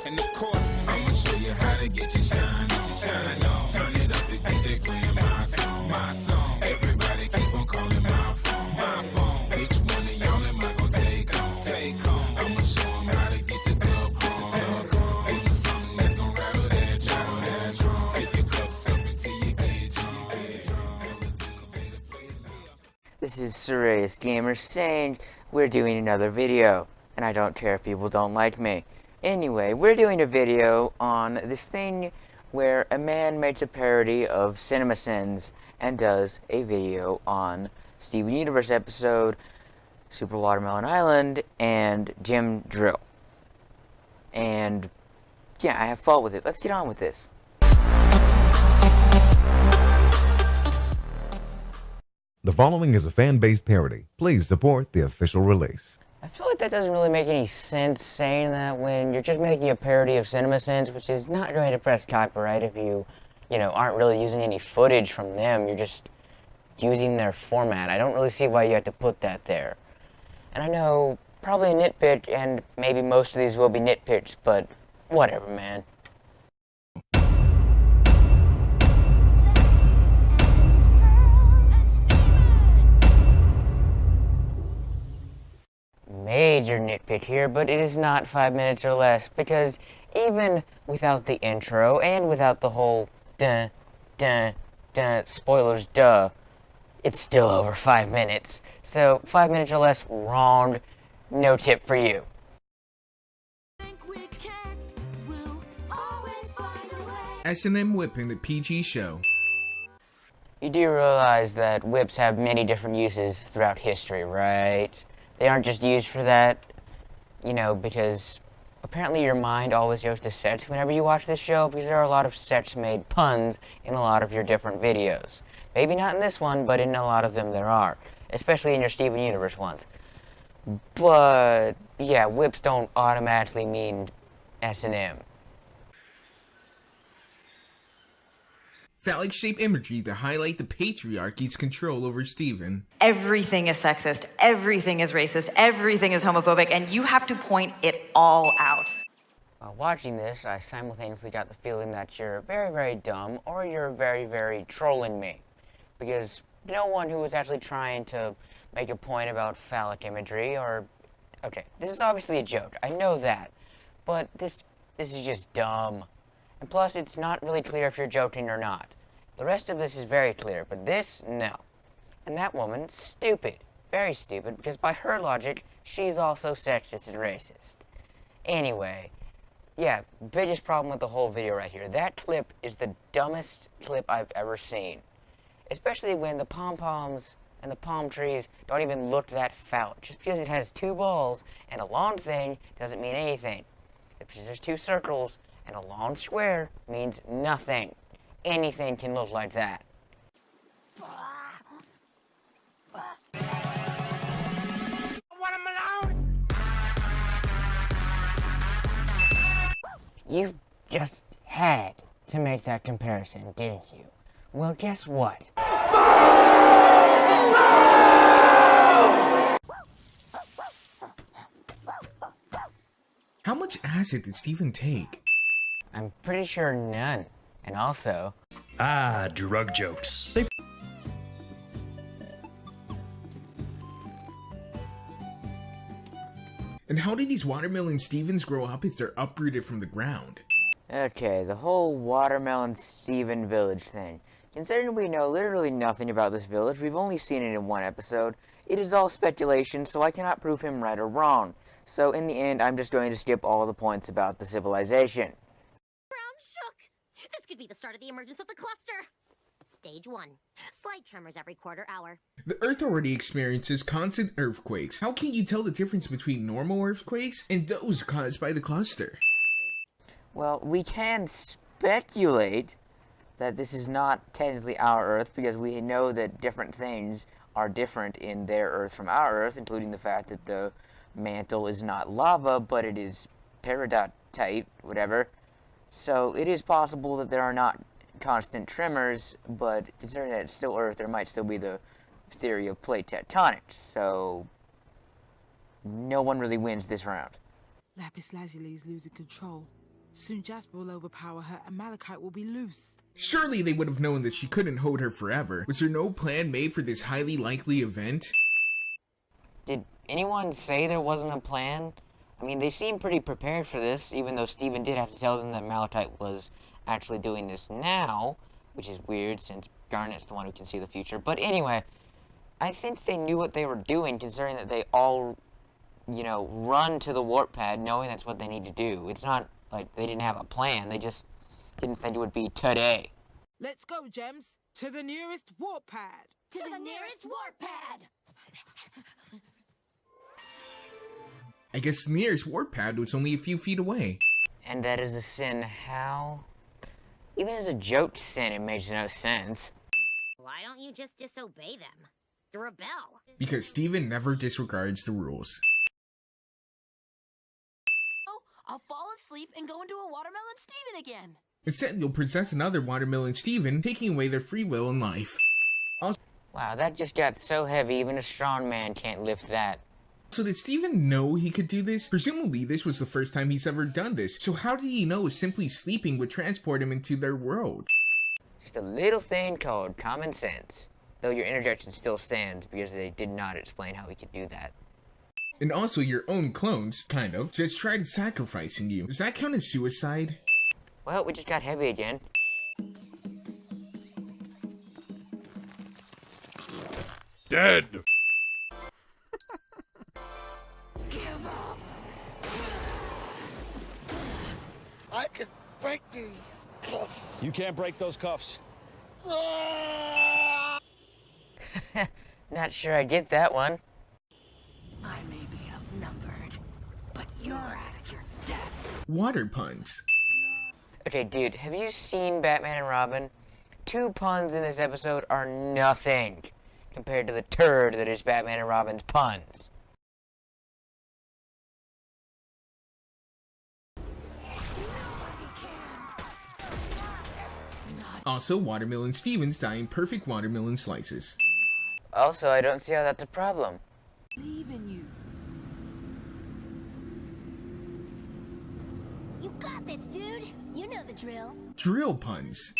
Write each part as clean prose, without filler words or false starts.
And of course, I'ma show you how to get your shine on. Turn it up, the DJ playing my song. Everybody keep on calling my phone. Which one of y'all am I gonna take home? I'ma show 'em how to get the club on. Give 'em something that's gonna rattle that drum. Sip your cups up until you get drunk. This is Sereousgamer saying we're doing another video, and I don't care if people don't like me. Anyway, we're doing a video on this thing where a man makes a parody of CinemaSins and does a video on Steven Universe episode, Super Watermelon Island, and Jim Drill. And yeah, I have fault with it. Let's get on with this. The following is a fan-based parody. Please support the official release. I feel like that doesn't really make any sense saying that when you're just making a parody of CinemaSins, which is not going to press copyright if you aren't really using any footage from them. You're just using their format. I don't really see why you have to put that there. And I know, probably a nitpick, and maybe most of these will be nitpicks, but whatever, man. Major nitpick here, but it is not 5 minutes or less, because even without the intro and without the whole spoilers, it's still over 5 minutes. So 5 minutes or less, wrong, no tip for you. S&M whipping the PG show. You do realize that whips have many different uses throughout history, right? They aren't just used for that, because apparently your mind always goes to sets whenever you watch this show, because there are a lot of sets-made puns in a lot of your different videos. Maybe not in this one, but in a lot of them there are, especially in your Steven Universe ones. But, yeah, whips don't automatically mean S&M. Phallic-shaped imagery to highlight the patriarchy's control over Steven. Everything is sexist, everything is racist, everything is homophobic, and you have to point it all out. While watching this, I simultaneously got the feeling that you're very, very dumb, or you're very, very trolling me. Because no one who was actually trying to make a point about phallic imagery, or... Okay, this is obviously a joke, I know that. But this is just dumb. And plus, it's not really clear if you're joking or not. The rest of this is very clear, but this, no. And that woman, stupid. Very stupid, because by her logic, she's also sexist and racist. Anyway, yeah, biggest problem with the whole video right here. That clip is the dumbest clip I've ever seen. Especially when the pom-poms and the palm trees don't even look that phallic. Just because it has two balls and a long thing doesn't mean anything. If there's two circles and a long square means nothing. Anything can look like that. You just had to make that comparison, didn't you? Well, guess what? How much acid did Steven take? I'm pretty sure none. And also... drug jokes. And how did these watermelon Stevens grow up if they're uprooted from the ground? Okay, the whole Watermelon Steven village thing. Considering we know literally nothing about this village, we've only seen it in one episode, it is all speculation, so I cannot prove him right or wrong. So in the end, I'm just going to skip all the points about the civilization. This could be the start of the emergence of the cluster. Stage 1. Slight tremors every quarter hour. The Earth already experiences constant earthquakes. How can you tell the difference between normal earthquakes and those caused by the cluster? Well, we can speculate that this is not technically our Earth, because we know that different things are different in their Earth from our Earth, including the fact that the mantle is not lava, but it is peridotite, whatever. So it is possible that there are not constant tremors, but considering that it's still Earth, there might still be the theory of plate tectonics. So no one really wins this round. Lapis Lazuli is losing control. Soon Jasper will overpower her and Malachite will be loose. Surely they would have known that she couldn't hold her forever. Was there no plan made for this highly likely event? Did anyone say there wasn't a plan? I mean, they seem pretty prepared for this, even though Steven did have to tell them that Malachite was actually doing this now, which is weird since Garnet's the one who can see the future. But anyway, I think they knew what they were doing, considering that they all, you know, run to the warp pad knowing that's what they need to do. It's not like they didn't have a plan, they just didn't think it would be today. Let's go, Gems, to the nearest warp pad. To the nearest warp pad! I guess the nearest warp pad was only a few feet away. And that is a sin. How? Even as a joke sin, it makes no sense. Why don't you just disobey them? Rebel. Because Steven never disregards the rules. Oh, I'll fall asleep and go into a watermelon Steven again. Instead, you'll possess another watermelon Steven, taking away their free will in life. Wow, that just got so heavy, even a strong man can't lift that. So did Steven know he could do this? Presumably this was the first time he's ever done this, so how did he know simply sleeping would transport him into their world? Just a little thing called common sense. Though your interjection still stands, because they did not explain how he could do that. And also your own clones, kind of, just tried sacrificing you. Does that count as suicide? Well, we just got heavy again. Dead! I could break these cuffs. You can't break those cuffs. Not sure I get that one. I may be outnumbered, but you're out of your depth. Water puns. Okay, dude, have you seen Batman and Robin? 2 puns in this episode are nothing compared to the turd that is Batman and Robin's puns. Also, Watermelon Stevens die in perfect watermelon slices. Also, I don't see how that's a problem. Believe in you. You got this, dude! You know the drill. Drill puns.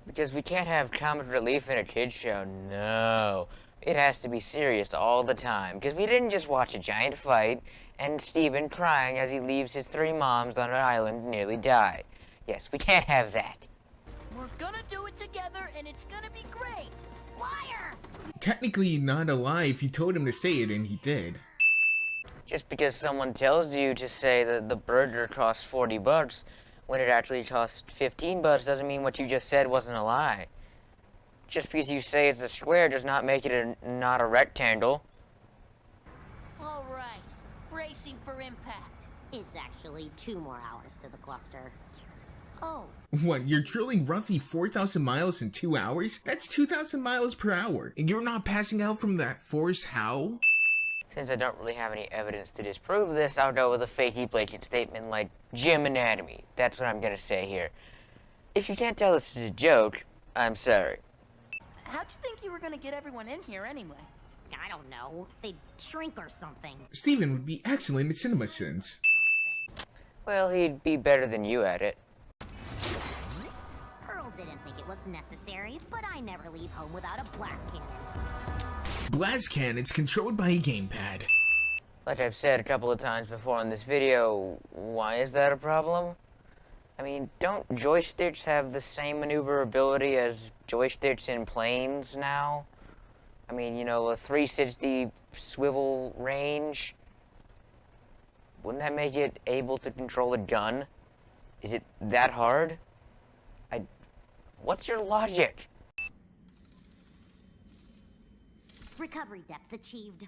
Because we can't have comic relief in a kid's show, no. It has to be serious all the time, because we didn't just watch a giant fight and Steven crying as he leaves his 3 moms on an island and nearly die. Yes, we can't have that. We're gonna do it together and it's gonna be great. Liar! Technically not a lie if you told him to say it and he did. Just because someone tells you to say that the burger costs $40 when it actually costs $15 doesn't mean what you just said wasn't a lie. Just because you say it's a square does not make it not a rectangle. All right, bracing for impact. It's actually 2 more hours to the cluster. Oh, What, you're drilling roughly 4,000 miles in 2 hours? That's 2,000 miles per hour. And you're not passing out from that force, how? Since I don't really have any evidence to disprove this, I'll go with a fakey blatant statement like gym anatomy. That's what I'm gonna say here. If you can't tell this is a joke, I'm sorry. how'd you think you were gonna get everyone in here anyway? I don't know. They'd shrink or something. Steven would be excellent at cinema sins. Well, he'd be better than you at it. Pearl didn't think it was necessary, but I never leave home without a blast cannon. Blast cannons controlled by a gamepad. Like I've said a couple of times before in this video, why is that a problem? I mean, don't joysticks have the same maneuverability as joysticks in planes now? I mean, you know, a 360 swivel range. Wouldn't that make it able to control a gun? Is it that hard? What's your logic? Recovery depth achieved.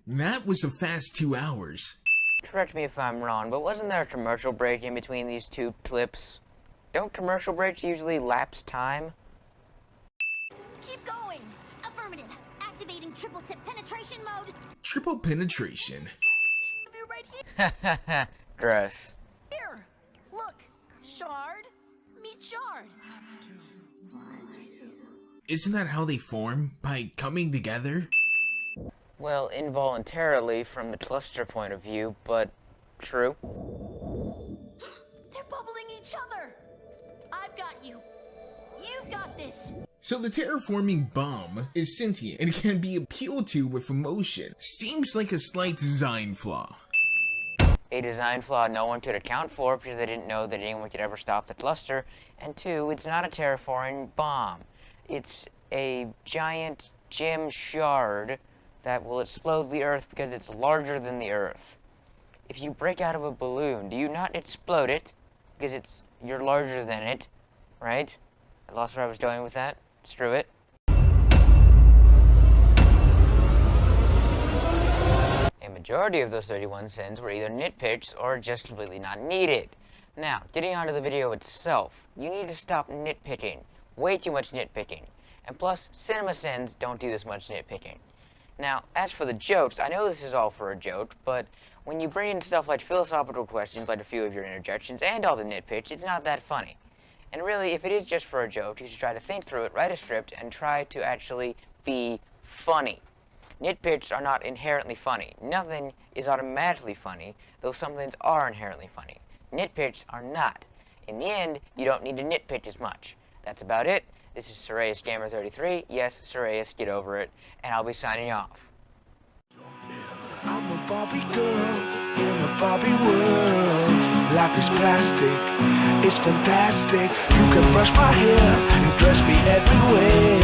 That was a fast 2 hours. Correct me if I'm wrong, but wasn't there a commercial break in between these 2 clips? Don't commercial breaks usually lapse time? Keep going. Affirmative. Activating triple tip penetration mode. Triple penetration. You right here. Gross. Here. Look. Shard. Meet shard. Isn't that how they form? By coming together? Well, involuntarily from the cluster point of view, but true. I've got this. So the terraforming bomb is sentient and can be appealed to with emotion. Seems like a slight design flaw. A design flaw no one could account for because they didn't know that anyone could ever stop the cluster. And 2, it's not a terraforming bomb. It's a giant gem shard that will explode the Earth because it's larger than the Earth. If you break out of a balloon, do you not explode it because you're larger than it, right? I lost where I was going with that. Screw it. A majority of those 31 sins were either nitpicks or just completely not needed. Now, getting onto the video itself, you need to stop nitpicking. Way too much nitpicking. And plus, cinema sins don't do this much nitpicking. Now, as for the jokes, I know this is all for a joke, but when you bring in stuff like philosophical questions, like a few of your interjections, and all the nitpicks, it's not that funny. And really, if it is just for a joke, you should try to think through it, write a script, and try to actually be funny. Nitpicks are not inherently funny. Nothing is automatically funny, though some things are inherently funny. Nitpicks are not. In the end, you don't need to nitpick as much. That's about it. This is Sereousgamer33. Yes, Sereus, get over it. And I'll be signing off. I'm a Barbie girl in a Barbie world. Life is plastic, it's fantastic. You can brush my hair and dress me every way.